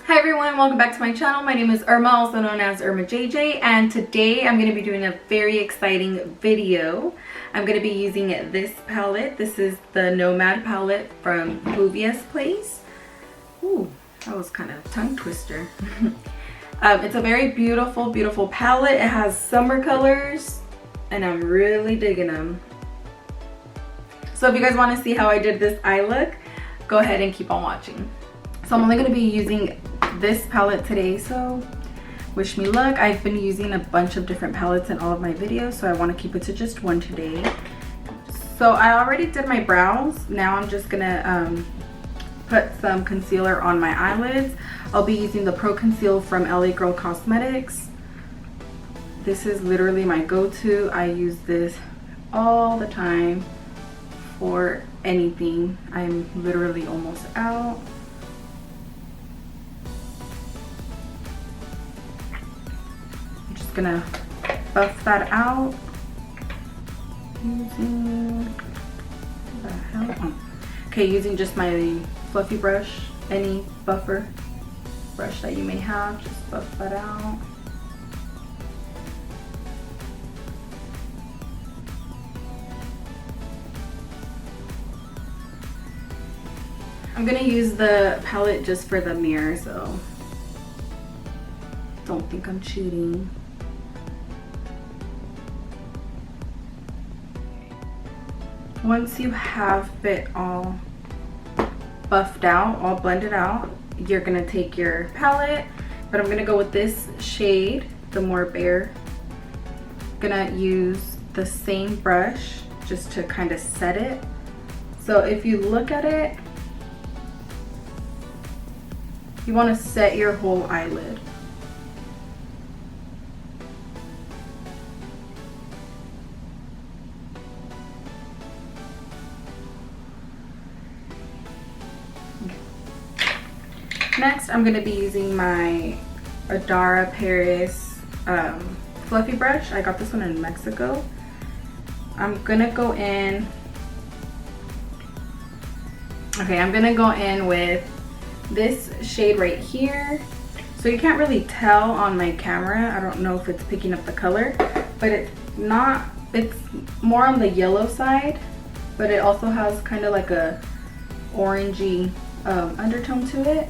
Hi everyone, welcome back to my channel. My name is Irma, also known as Irma JJ, and today I'm going to be doing a very exciting video. I'm going to be using this palette. This is the Nomad Palette from Juvia'S place. Ooh, that was kind of a tongue twister. It's a very beautiful, beautiful palette. It has summer colors and I'm really digging them. So if you guys want to see how I did this eye look, go ahead and keep on watching. So I'm only going to be using this palette today, so wish me luck. I've been using a bunch of different palettes in all of my videos, so I want to keep it to just one today. So I already did my brows. Now I'm just gonna put some concealer on my eyelids. I'll be using the Pro Conceal from LA Girl Cosmetics. This is literally my go-to. I use this all the time for anything. I'm literally almost out. Gonna buff that out using using just my fluffy brush. Any buffer brush that you may have, just buff that out. I'm gonna use the palette just for the mirror, so don't think I'm cheating. Once you have it all buffed out, all blended out, you're gonna take your palette, but I'm gonna go with this shade, the more bare. I'm gonna use the same brush just to kind of set it. So if you look at it, you wanna set your whole eyelid. Next, I'm going to be using my Adara Paris fluffy brush. I got this one in Mexico. I'm going to go in. Okay, I'm going to go in with this shade right here. So you can't really tell on my camera. I don't know if it's picking up the color, but it's not. It's more on the yellow side, but it also has kind of like a orangey undertone to it.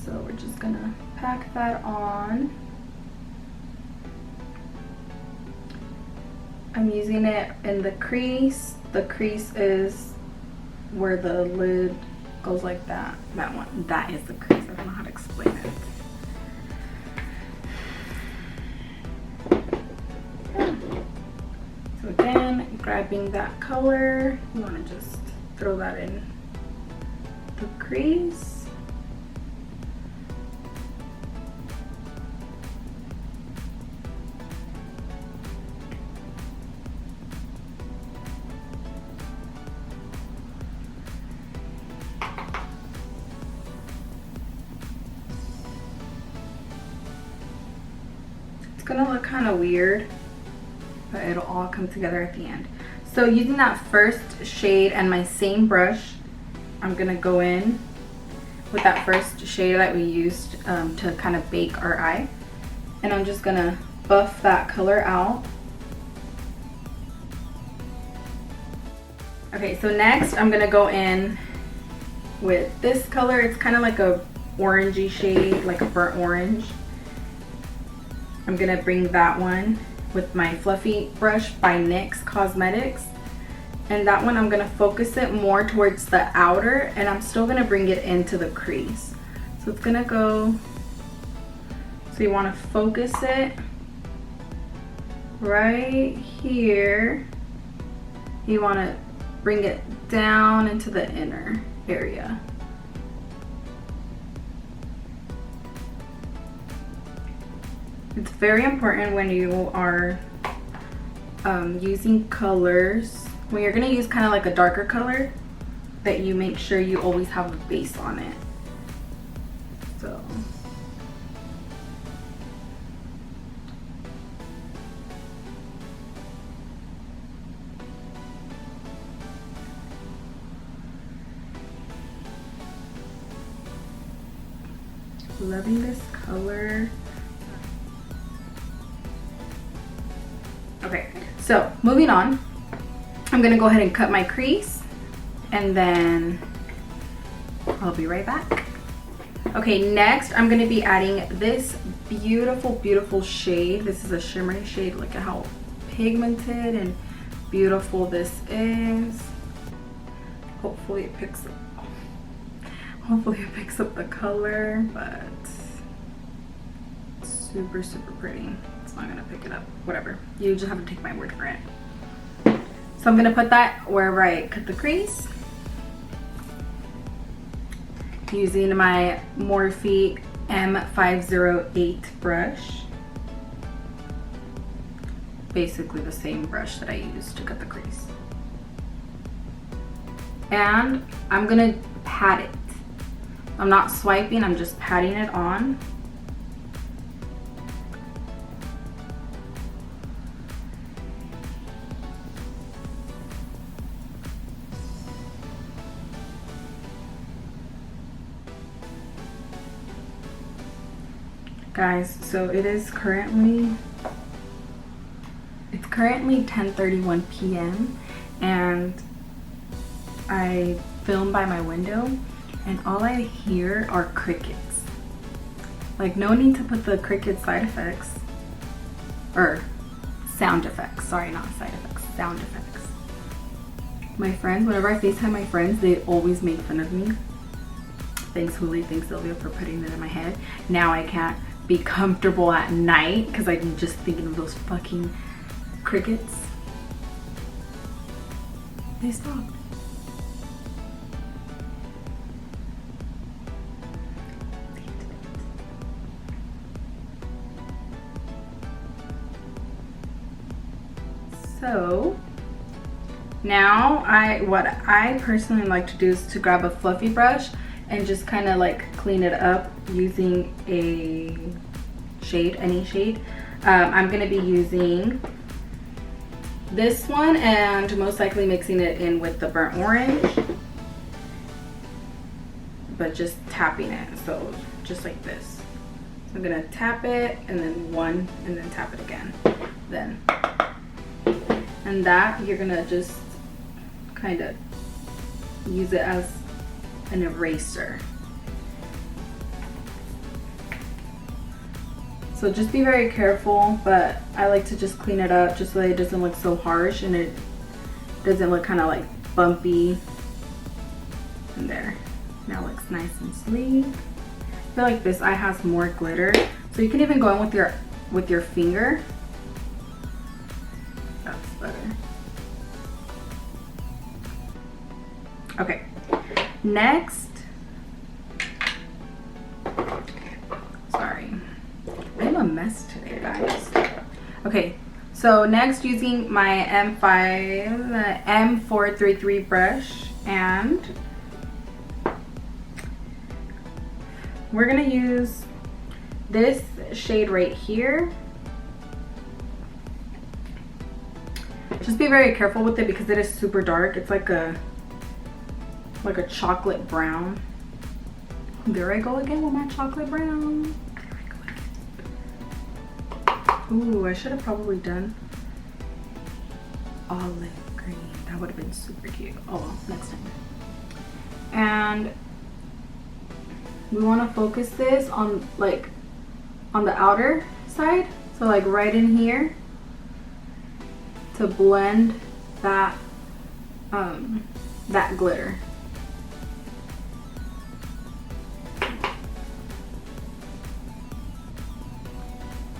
So we're just gonna pack that on. I'm using it in the crease. The crease is where the lid goes like that. That one, that is the crease. I don't know how to explain it. So again, grabbing that color, you wanna just throw that in the crease. Gonna look kind of weird, but it'll all come together at the end. So using that first shade and my same brush, I'm gonna go in with that first shade that we used to kind of bake our eye, and I'm just gonna buff that color out. Okay, so next I'm gonna go in with this color. It's kind of like a orangey shade, like a burnt orange. I'm gonna bring that one with my fluffy brush by NYX Cosmetics, and that one I'm gonna focus it more towards the outer, and I'm still gonna bring it into the crease. So it's gonna go, so you wanna focus it right here. You wanna bring it down into the inner area. It's very important when you are using colors, when you're going to use kind of like a darker color, that you make sure you always have a base on it. So Loving this color. Okay, so moving on, I'm gonna go ahead and cut my crease, and then I'll be right back. Okay, next I'm gonna be adding this beautiful, beautiful shade. This is a shimmery shade. Look at how pigmented and beautiful this is. Hopefully it picks up. Hopefully it picks up the color, but super, super pretty. It's not gonna pick it up. Whatever. You just have to take my word for it. So I'm gonna put that wherever I cut the crease, using my Morphe M508 brush. Basically the same brush that I used to cut the crease. And I'm gonna pat it. I'm not swiping, I'm just patting it on. Guys, so it's currently 10:31 p.m. and I film by my window, and all I hear are crickets. Like, no need to put the cricket side effects, or sound effects, sorry, not side effects, sound effects. My friends, whenever I FaceTime my friends, they always make fun of me. Thanks Huli, thanks Sylvia for putting that in my head. Now I can't be comfortable at night because I'm just thinking of those fucking crickets. They stopped. So now what I personally like to do is to grab a fluffy brush and just kind of like clean it up using a shade, any shade. I'm gonna be using this one and most likely mixing it in with the burnt orange, but just tapping it, so just like this. So I'm gonna tap it and then one and then tap it again, then. And that you're gonna just kind of use it as an eraser. So just be very careful, but I like to just clean it up just so that it doesn't look so harsh and it doesn't look kind of like bumpy. And there, now it looks nice and sleek. I feel like this eye has more glitter, so you can even go in with your finger. That's better. Okay, next, sorry, I'm a mess today, guys. Okay, so next, using my M433 brush, and we're gonna use this shade right here. Just be very careful with it because it is super dark. It's like a chocolate brown. There I go again with my chocolate brown. There I go again. Ooh, I should have probably done olive green. That would have been super cute. Oh well, next time. And we want to focus this on the outer side, so like right in here, to blend that that glitter.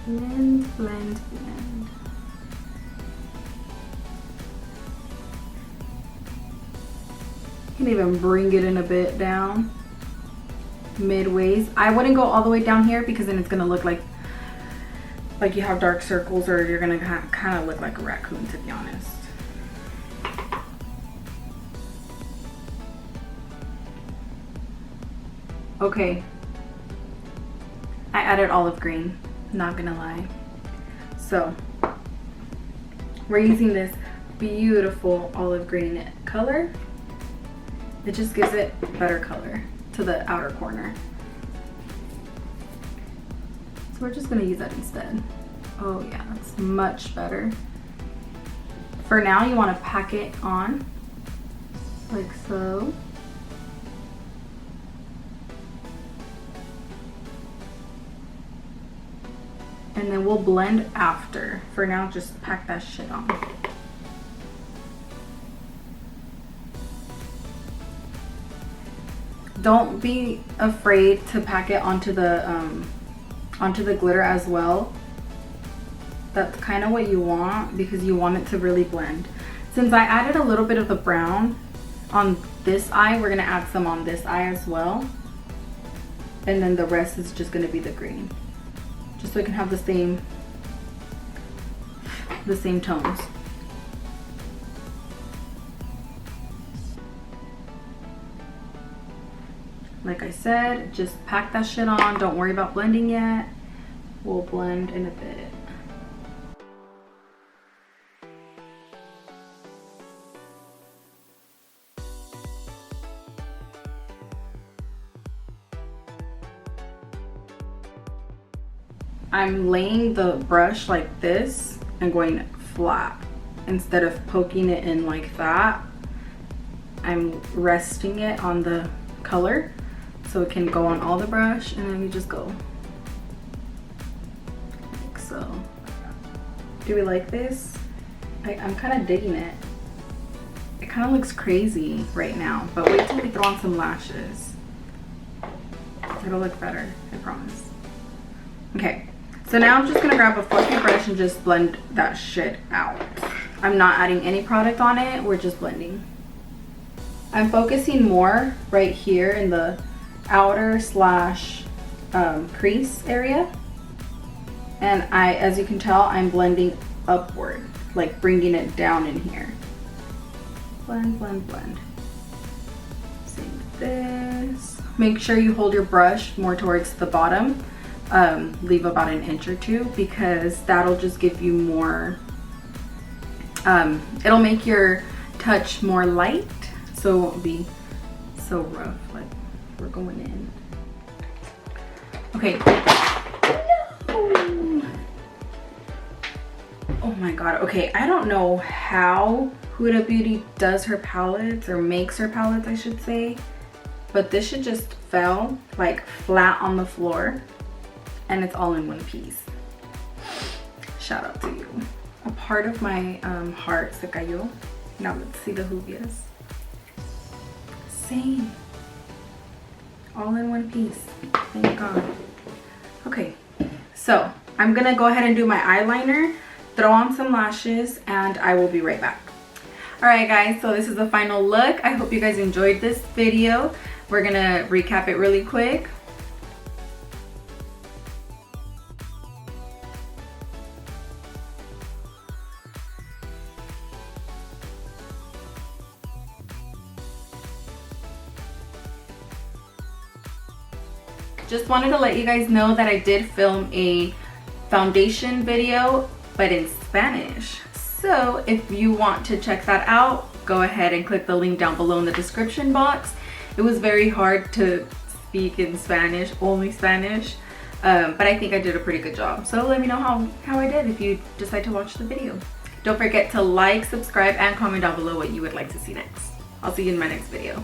Blend, blend, blend. You can even bring it in a bit down, midways. I wouldn't go all the way down here because then it's gonna look like you have dark circles, or you're gonna kind of look like a raccoon, to be honest. Okay, I added olive green, not gonna lie. So we're using this beautiful olive green color. It just gives it better color to the outer corner. So we're just gonna use that instead. Oh yeah, that's much better. For now, you wanna pack it on like so. And then we'll blend after. For now, just pack that shit on. Don't be afraid to pack it onto the glitter as well. That's kind of what you want because you want it to really blend. Since I added a little bit of the brown on this eye, we're gonna add some on this eye as well. And then the rest is just gonna be the green. Just so it can have the same tones. Like I said, just pack that shit on. Don't worry about blending yet. We'll blend in a bit. I'm laying the brush like this and going flat. Instead of poking it in like that, I'm resting it on the color so it can go on all the brush, and then you just go like so. Do we like this? I'm kind of digging it. It kind of looks crazy right now, but wait till we throw on some lashes. It'll look better, I promise. Okay. So now I'm just gonna grab a fluffy brush and just blend that shit out. I'm not adding any product on it, we're just blending. I'm focusing more right here in the outer slash crease area. And as you can tell, I'm blending upward, like bringing it down in here. Blend, blend, blend. Same with this. Make sure you hold your brush more towards the bottom. Leave about an inch or two because that'll just give you more, it'll make your touch more light, so it won't be so rough like we're going in. Okay. No. Oh my god. Okay, I don't know how Huda Beauty does her palettes, or makes her palettes I should say, but this shit just fell like flat on the floor. And it's all in one piece. Shout out to you. A part of my heart se cayó. Now let's see the Juvia'S. Same. All in one piece. Thank God. Okay, so I'm gonna go ahead and do my eyeliner, throw on some lashes, and I will be right back. Alright guys, so this is the final look. I hope you guys enjoyed this video. We're gonna recap it really quick. Just wanted to let you guys know that I did film a foundation video, but in Spanish. So if you want to check that out, go ahead and click the link down below in the description box. It was very hard to speak in Spanish, only Spanish, but I think I did a pretty good job. So let me know how I did if you decide to watch the video. Don't forget to like, subscribe, and comment down below what you would like to see next. I'll see you in my next video.